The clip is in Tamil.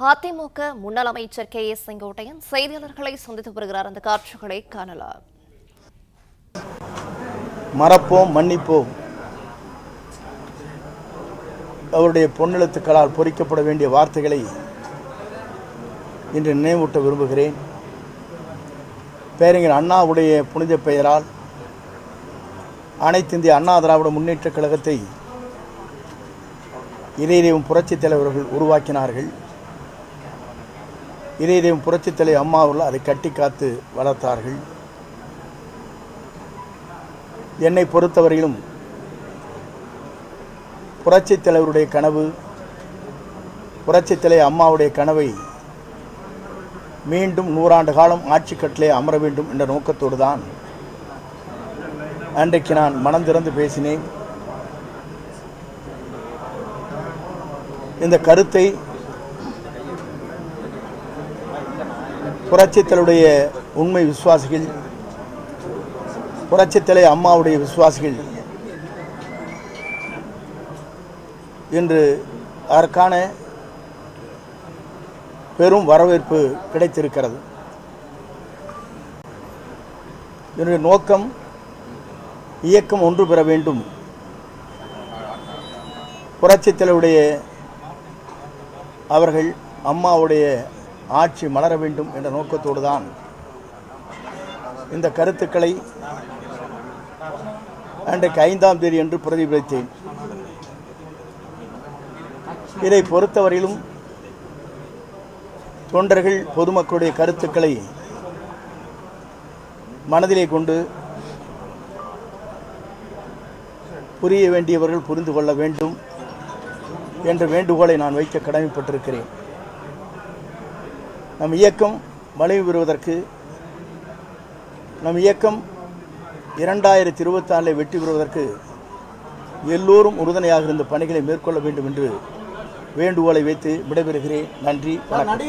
அதிமுக முன்னாள் அமைச்சர் KA செங்கோட்டையன் செய்தியாளர்களை சந்தித்து வருகிறார். அந்த காட்சிகளை காணலாம். மறப்போம், மன்னிப்போம். அவருடைய பொன்னெழுத்துக்களால் பொறிக்கப்பட வேண்டிய வார்த்தைகளை இன்று நினைவூட்ட விரும்புகிறேன். பேரறிஞர் அண்ணாவுடைய புனித பெயரால் அனைத்து இந்திய அண்ணா திராவிட முன்னேற்றக் கழகத்தை இதயதெய்வம் புரட்சித் தலைவர்கள் உருவாக்கினார்கள். இதயதெய்வம் புரட்சித் தலைவர் அம்மா அவர்கள் அதை கட்டி காத்து வளர்த்தார்கள். என்னை பொறுத்தவரையிலும் புரட்சித் தலைவருடைய கனவு, புரட்சித் தலைவர் அம்மாவுடைய கனவை மீண்டும் 100 ஆண்டு காலம் ஆட்சி கட்டிலே அமர வேண்டும் என்ற நோக்கத்தோடு தான் அன்றைக்கு நான் மனம் திறந்து பேசினேன். இந்த கருத்தை புரட்சித் தலைவருடைய உண்மை விசுவாசிகள், புரட்சித் தலைவர் அம்மாவுடைய விசுவாசிகள் இன்று அதற்கான பெரும் வரவேற்பு கிடைத்திருக்கிறது. என்னுடைய நோக்கம் இயக்கம் ஒன்று பெற வேண்டும், புரட்சித் தலைவருடைய அவர்கள் அம்மாவுடைய ஆட்சி மலர வேண்டும் என்ற நோக்கத்தோடு தான் இந்த கருத்துக்களை அன்றைக்கு 5ஆம் தேதி என்று பிரதிபலித்தேன். இதை பொறுத்தவரையிலும் தொண்டர்கள் பொதுமக்களுடைய கருத்துக்களை மனதிலே கொண்டு புரிய வேண்டியவர்கள் புரிந்து கொள்ள வேண்டும் என்ற வேண்டுகோளை நான் வைக்க கடமைப்பட்டிருக்கிறேன். நம் இயக்கம் வலிமை பெறுவதற்கு, நம் இயக்கம் 2024 வெற்றி பெறுவதற்கு எல்லோரும் உறுதுணையாக இருந்த பணிகளை மேற்கொள்ள வேண்டும் என்று வேண்டுகோளை வைத்து விடைபெறுகிறேன். நன்றி, வணக்கம்.